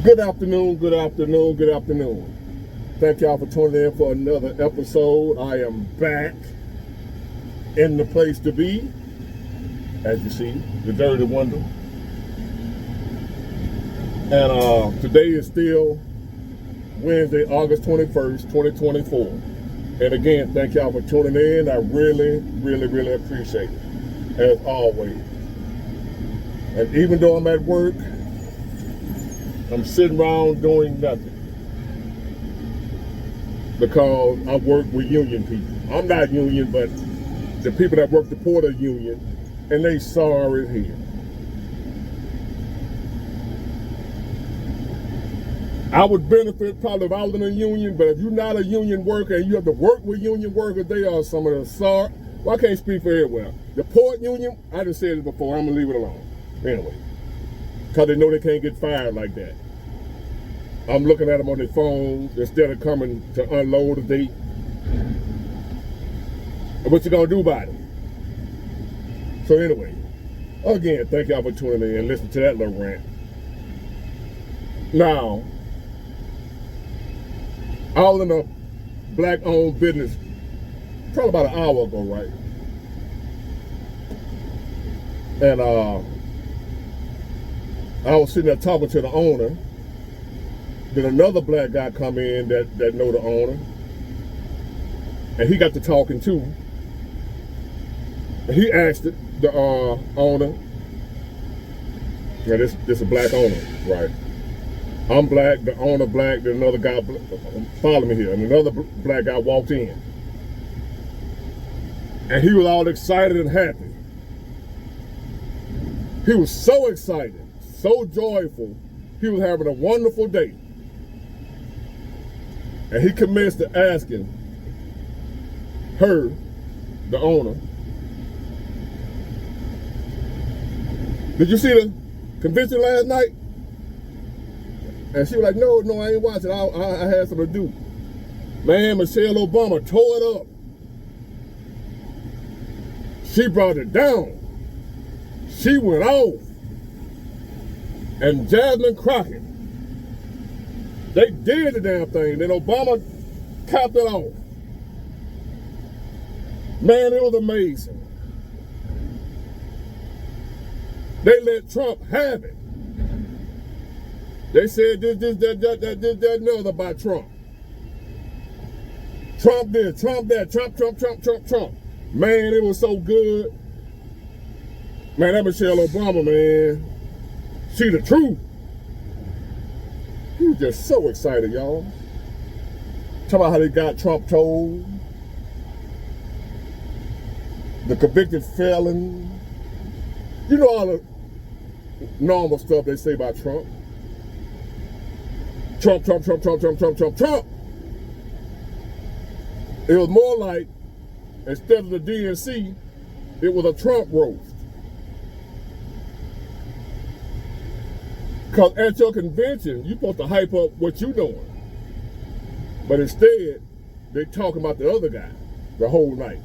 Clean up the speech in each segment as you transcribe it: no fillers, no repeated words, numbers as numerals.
Good afternoon, good afternoon, good afternoon. Thank y'all for tuning in for another episode. I am back in the place to be, as you see, the Dirty Wonder. And today is still Wednesday, August 21st, 2024. And again, thank y'all for tuning in. I really, really, really appreciate it, as always. And even though I'm at work, I'm sitting around doing nothing because I work with union people. I'm not union, but the people that work the Porter Union, and they sorry here. I would benefit probably if I was in a union, but if you're not a union worker and you have to work with union workers, they are some of the sorry. Well, I can't speak for everywhere. The Port Union, I just said it before, I'm gonna leave it alone. Anyway. Because they know they can't get fired like that. I'm looking at them on their phones instead of coming to unload a date. And what you gonna do about it? So anyway, again, thank y'all for tuning in and listening to that little rant. Now, I was in a black-owned business probably about an hour ago, right? And I was sitting there talking to the owner. Then another black guy come in that know the owner. And he got to talking too. And he asked the owner. Yeah, this a black owner, right? I'm black, the owner black, then another guy, follow me here, and another black guy walked in. And he was all excited and happy. He was so excited, so joyful. He was having a wonderful day. And he commenced to asking her, the owner, did you see the convention last night? And she was like, no, I ain't watching. I had something to do. Man, Michelle Obama tore it up. She brought it down. She went off. And Jasmine Crockett, they did the damn thing. Then Obama capped it off. Man, it was amazing. They let Trump have it. They said this, that, and the other about Trump. Trump this, Trump that, Trump. Man, it was so good. Man, that Michelle Obama, man, she the truth. He was just so excited, y'all. Talk about how they got Trump told. The convicted felon. You know all the normal stuff they say about Trump. Trump. It was more like, instead of the DNC, it was a Trump roast. Because at your convention, you're supposed to hype up what you're doing. But instead, they talking about the other guy the whole night.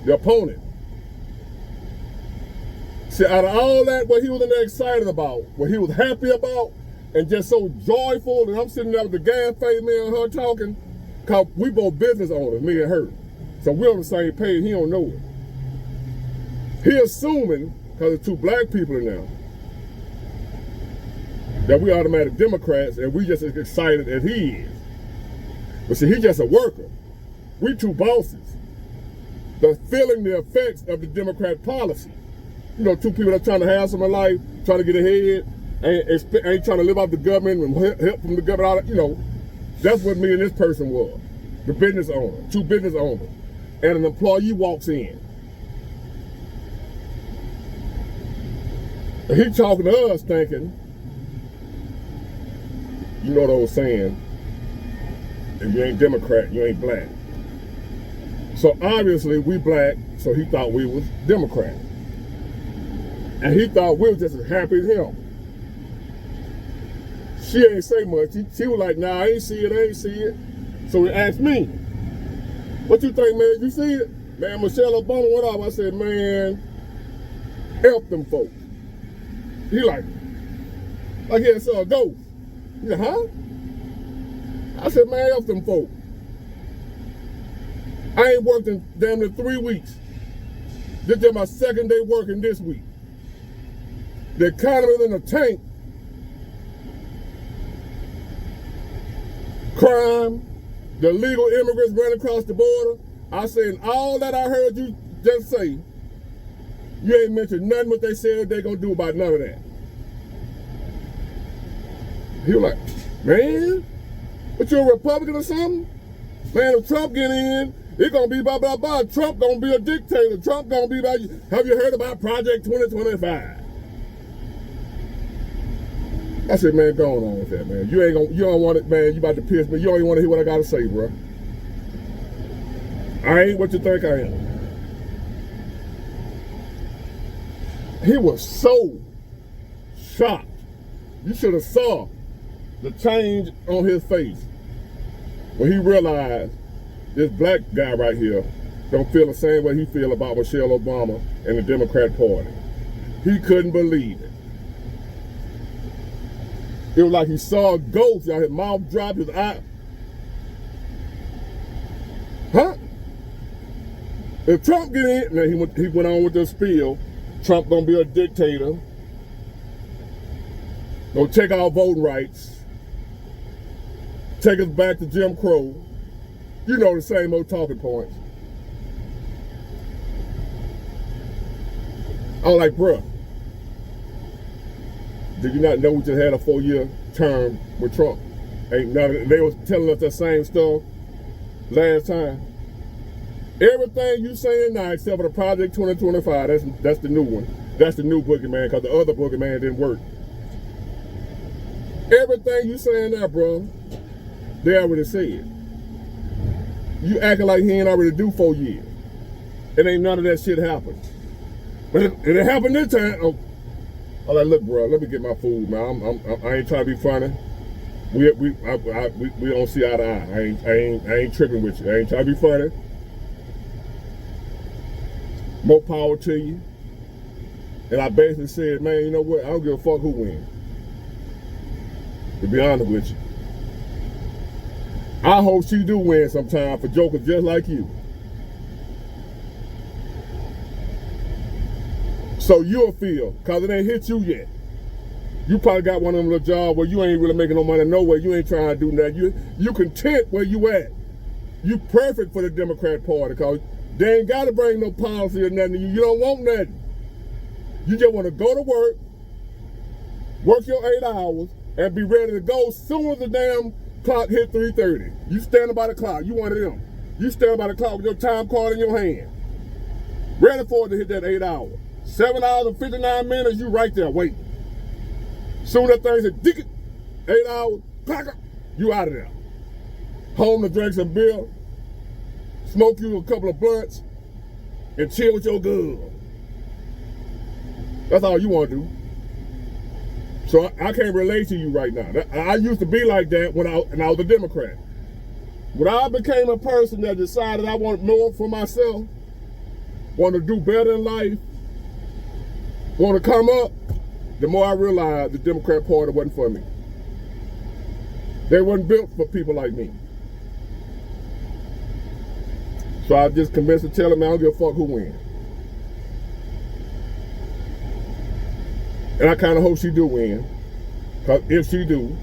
The opponent. See, out of all that, what he was in there excited about, what he was happy about, and just so joyful, and I'm sitting there with the gas face, me and her talking, because we both business owners, me and her. So we're on the same page, he don't know it. He assuming, because there's two black people in there, that we automatic Democrats, and we just as excited as he is. But see, he's just a worker. We two bosses. They're feeling the effects of the Democrat policy. You know, two people that are trying to have some in life, trying to get ahead, ain't trying to live off the government and help from the government. All that, you know, that's what me and this person was. The business owner, two business owners. And an employee walks in. And he talking to us thinking, you know what I was saying, if you ain't Democrat, you ain't black. So obviously we black, so he thought we was Democrat. And he thought we was just as happy as him. She ain't say much. She was like, nah, I ain't see it. So he asked me, what you think, man? You see it? Man, Michelle Obama went off. I said, man, help them folks. He like he saw a ghost. He said, huh? I said, man, F them folk. I ain't worked in damn near 3 weeks. This is my second day working this week. The economy's in a tank. Crime, the illegal immigrants running across the border. I said, all that I heard you just say, you ain't mentioned nothing what they said they're going to do about none of that. He was like, man, what, you a Republican or something? Man, if Trump get in, it's going to be blah, blah, blah. Trump going to be a dictator. Trump going to be about, have you heard about Project 2025? I said, man, go on with that, man. You don't want it, man. You about to piss me. You don't even want to hear what I got to say, bro. I ain't what you think I am. He was so shocked. You should have saw the change on his face when he realized this black guy right here don't feel the same way he feel about Michelle Obama and the Democrat Party. He couldn't believe it. It was like he saw a ghost, y'all. His mouth dropped, his eye. Huh? If Trump get in, now he went on with the spiel, Trump gonna be a dictator, gonna take our voting rights, take us back to Jim Crow. You know, the same old talking points. I was like, bruh, did you not know we just had a 4-year term with Trump? Ain't none. They was telling us the same stuff last time. Everything you saying now, except for the Project 2025, that's the new one. That's the new boogeyman, because the other boogeyman didn't work. Everything you saying now, bro, they already said. You acting like he ain't already do 4 years. It ain't none of that shit happened. But it happened this time. Oh, I'm like, look, bro, let me get my food, man. I ain't trying to be funny. We don't see eye to eye. I ain't tripping with you. I ain't trying to be funny. More power to you. And I basically said, man, you know what? I don't give a fuck who wins. To be honest with you. I hope she do win sometime for jokers just like you. So you'll feel, because it ain't hit you yet. You probably got one of them little jobs where you ain't really making no money no way. You ain't trying to do that. You content where you at. You perfect for the Democrat Party, because they ain't got to bring no policy or nothing to you. You don't want nothing. You just want to go to work your 8 hours, and be ready to go as soon as the damn clock hit 3:30. You standing by the clock. You one of them. You standing by the clock with your time card in your hand. Ready for it to hit that 8 hours. 7 hours and 59 minutes, you right there waiting. Soon that thing said, dick it, 8 hours, clock up, you out of there. Home to drink some beer, smoke you a couple of blunts, and chill with your girl. That's all you want to do. So I can't relate to you right now. I used to be like that when I was a Democrat. When I became a person that decided I want more for myself, want to do better in life, want to come up, the more I realized the Democrat Party wasn't for me. They wasn't built for people like me. So I just convinced to tell them I don't give a fuck who wins. And I kind of hope she do win. Because if she do,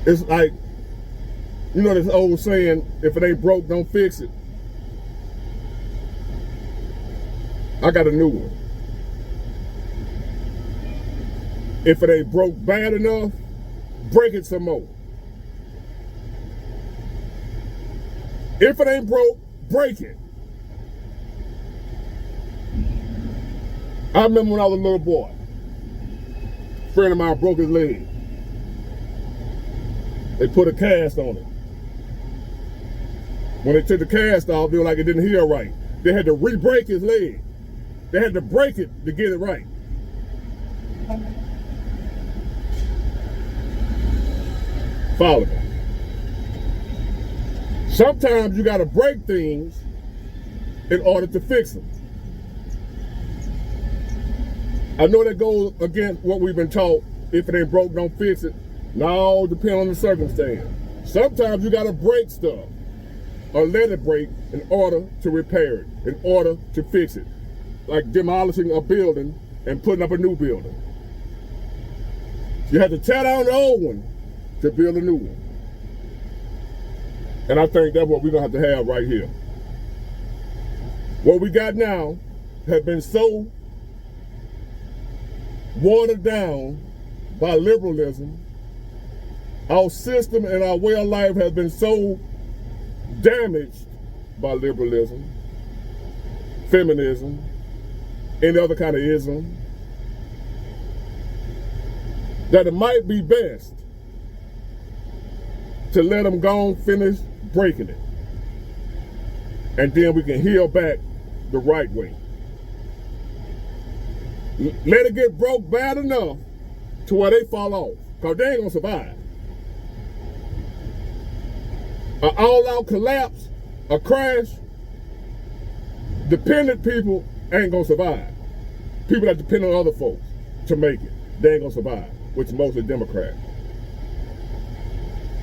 it's like, you know this old saying, if it ain't broke, don't fix it. I got a new one. If it ain't broke bad enough, break it some more. If it ain't broke, break it. I remember when I was a little boy, a friend of mine broke his leg. They put a cast on it. When they took the cast off, they were like it didn't heal right. They had to re-break his leg. They had to break it to get it right. Follow me. Sometimes you got to break things in order to fix them. I know that goes against what we've been taught if it ain't broke, don't fix it. No, depend on the circumstance. Sometimes you gotta break stuff or let it break in order to repair it, in order to fix it. Like demolishing a building and putting up a new building. You have to tear down the old one to build a new one. And I think that's what we're gonna have right here. What we got now has been so watered down by liberalism. Our system and our way of life has been so damaged by liberalism, feminism, any other kind of ism, that it might be best to let them go and finish breaking it. And then we can heal back the right way. Let it get broke bad enough to where they fall off, because they ain't gonna survive. An all-out collapse, a crash, dependent people ain't gonna survive. People that depend on other folks to make it, they ain't gonna survive, which is mostly Democrats.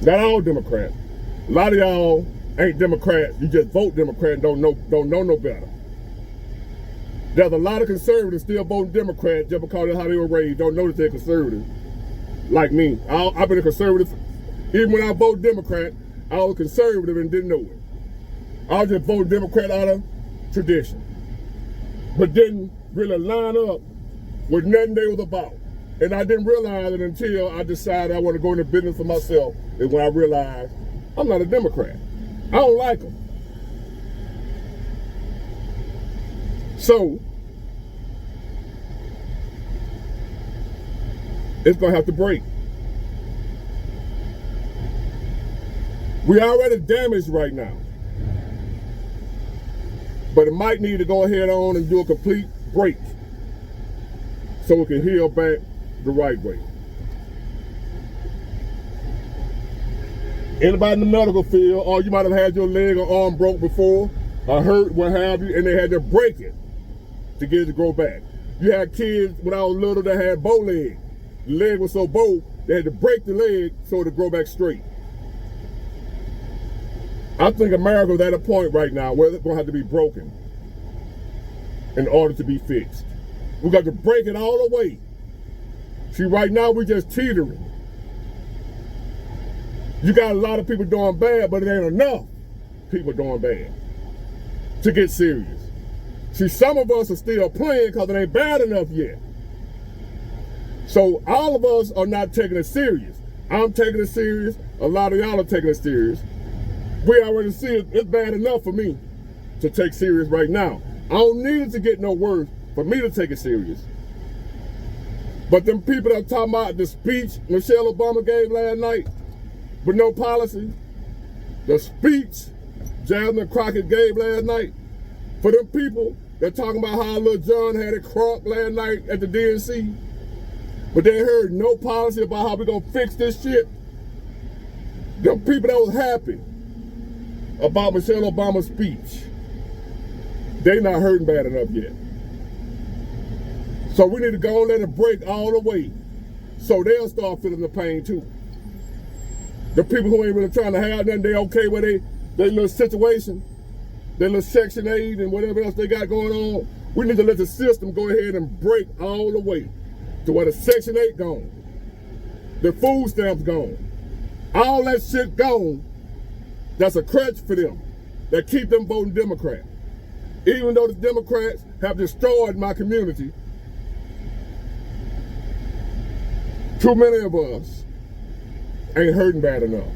Not all Democrats. A lot of y'all ain't Democrats. You just vote Democrat and don't know no better. There's a lot of conservatives still voting Democrat just because of how they were raised. Don't know that they're conservative. Like me, I've been a conservative. Even when I voted Democrat, I was conservative and didn't know it. I was just voting Democrat out of tradition, but didn't really line up with nothing they was about. And I didn't realize it until I decided I want to go into business for myself. And when I realized I'm not a Democrat, I don't like them. So it's gonna have to break. We already damaged right now, but it might need to go ahead on and do a complete break so we can heal back the right way. Anybody in the medical field, or you might have had your leg or arm broke before, or hurt, what have you, and they had to break it to get it to grow back. You had kids when I was little that had bow legs. The leg was so bowed, they had to break the leg so it would grow back straight. I think America's at a point right now where it's going to have to be broken in order to be fixed. We got to break it all the way. See, right now we're just teetering. You got a lot of people doing bad, but it ain't enough people doing bad to get serious. See, some of us are still playing because it ain't bad enough yet. So all of us are not taking it serious. I'm taking it serious. A lot of y'all are taking it serious. We already see it's bad enough for me to take serious right now. I don't need it to get no worse for me to take it serious. But them people that are talking about the speech Michelle Obama gave last night with no policy, the speech Jasmine Crockett gave last night, for them people that talking about how Lil John had it crunk last night at the DNC, but they heard no policy about how we gonna fix this shit. Them people that was happy about Michelle Obama's speech, they not hurting bad enough yet. So we need to go and let it break all the way so they'll start feeling the pain too. The people who ain't really trying to have nothing, they okay with their little situation, their little Section 8 and whatever else they got going on. We need to let the system go ahead and break all the way to where the Section 8 gone, the food stamps gone, all that shit gone. That's a crutch for them that keep them voting Democrat. Even though the Democrats have destroyed my community, too many of us ain't hurting bad enough.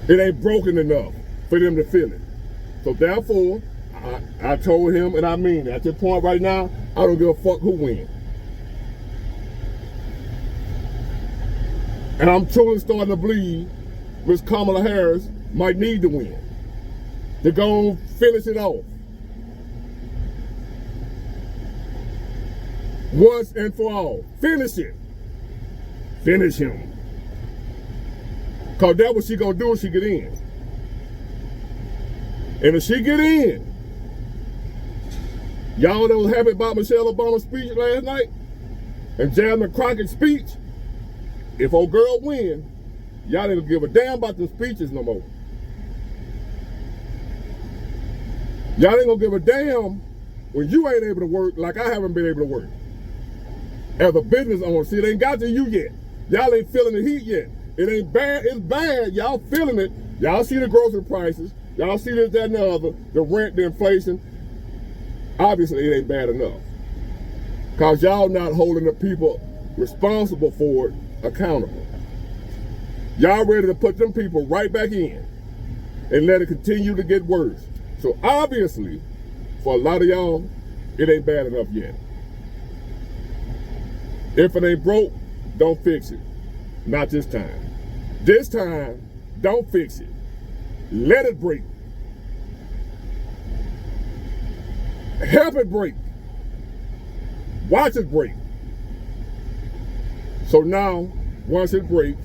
It ain't broken enough for them to feel it. So therefore, I told him, and I mean it, at this point right now, I don't give a fuck who wins. And I'm truly starting to believe Ms. Kamala Harris might need to win to go and finish it off once and for all. Finish it. Finish him. Because that's what she gonna do if she get in. And if she get in, y'all that was happy about Michelle Obama's speech last night, And Jasmine Crockett's speech, if old girl win, y'all ain't gonna give a damn about the speeches no more. Y'all ain't gonna give a damn when you ain't able to work like I haven't been able to work. As a business owner, see, it ain't got to you yet. Y'all ain't feeling the heat yet. It ain't bad, it's bad. Y'all feeling it. Y'all see the grocery prices. Y'all see this, that, and the other, the rent, the inflation. Obviously, it ain't bad enough. Because y'all not holding the people responsible for it accountable. Y'all ready to put them people right back in and let it continue to get worse. So obviously, for a lot of y'all, it ain't bad enough yet. If it ain't broke, don't fix it. Not this time. This time, don't fix it. Let it break. Help it break. Watch it break. So now, once it breaks,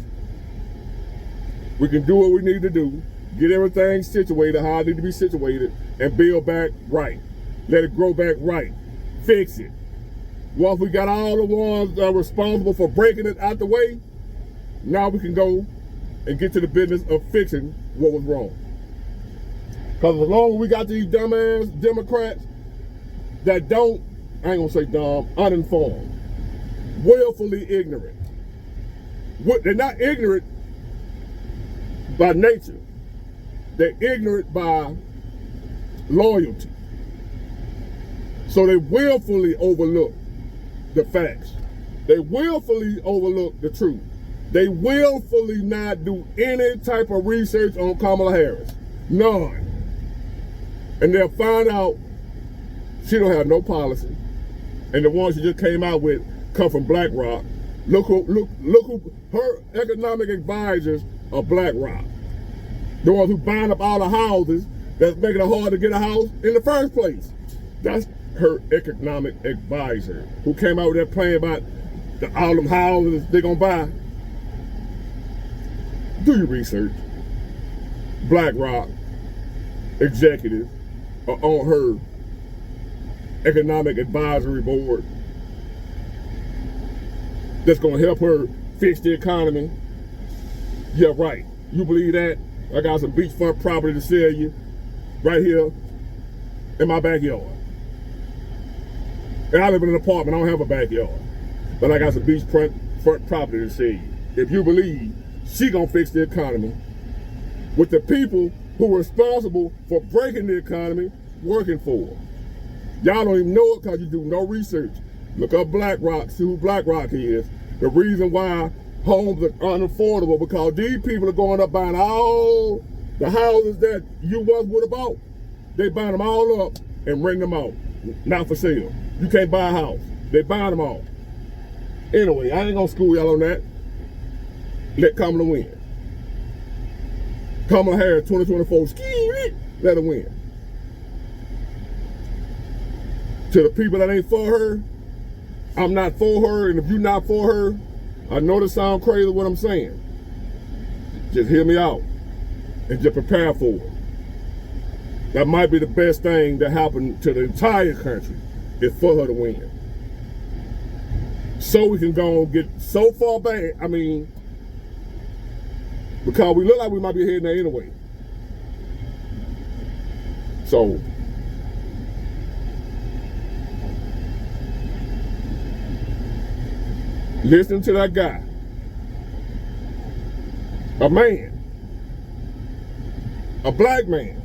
we can do what we need to do, get everything situated how it need to be situated, and build back right. Let it grow back right. Fix it. Once we got all the ones that are responsible for breaking it out the way, now we can go and get to the business of fixing what was wrong. Because as long as we got these dumbass Democrats that don't, I ain't gonna say dumb, uninformed, willfully ignorant. They're not ignorant by nature. They're ignorant by loyalty. So they willfully overlook the facts. They willfully overlook the truth. They willfully not do any type of research on Kamala Harris. None. And they'll find out she don't have no policy. And the ones she just came out with come from BlackRock. Look who her economic advisors are BlackRock. The ones who buying up all the houses that's making it hard to get a house in the first place. That's her economic advisor who came out with that plan about all them houses they're gonna buy. Do your research. BlackRock executives are on her economic advisory board that's gonna help her fix the economy. Yeah, right. You believe that? I got some beachfront property to sell you right here in my backyard. And I live in an apartment, I don't have a backyard. But I got some beachfront property to sell you. If you believe she gonna fix the economy with the people who are responsible for breaking the economy working for her. Y'all don't even know it because you do no research. Look up BlackRock, see who BlackRock is. The reason why homes are unaffordable because these people are going up buying all the houses that you once would have bought. They buying them all up and renting them out. Not for sale. You can't buy a house. They buying them all. Anyway, I ain't gonna school y'all on that. Let Kamala win. Kamala Harris 2024, let her win. To the people that ain't for her, I'm not for her, and if you're not for her, I know this sounds crazy what I'm saying. Just hear me out and just prepare for it. That might be the best thing that happened to the entire country is for her to win. So we can go and get so far back, I mean, because we look like we might be heading there anyway. So, listen to that guy. A man. A black man.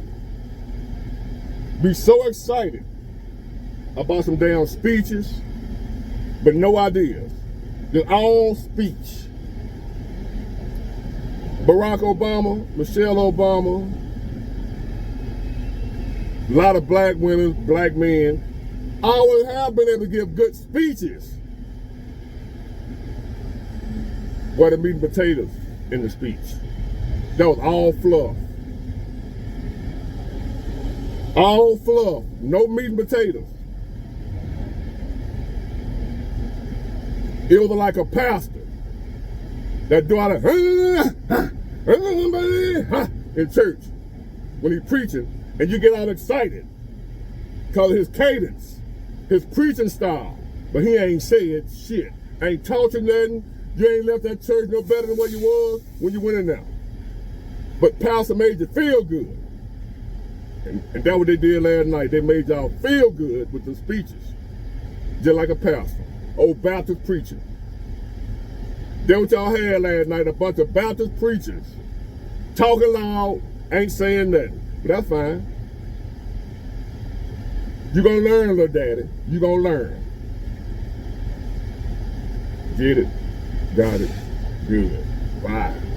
Be so excited about some damn speeches, but no ideas. Just all speech. Barack Obama, Michelle Obama, a lot of black women, black men, always have been able to give good speeches. What the meat and potatoes in the speech. That was all fluff. All fluff, no meat and potatoes. It was like a pastor that do all that in church when he's preaching, and you get all excited because of his cadence, his preaching style, but he ain't said shit. ain't taught you nothing. You ain't left that church no better than what you was when you went in there. But pastor made you feel good. And that's what they did last night. They made y'all feel good with the speeches. Just like a pastor. Old Baptist preacher. That's what y'all had last night. A bunch of Baptist preachers. Talking loud, ain't saying nothing. But that's fine. You gonna learn, little daddy. You gonna learn. Get it? Got it? Good. Bye.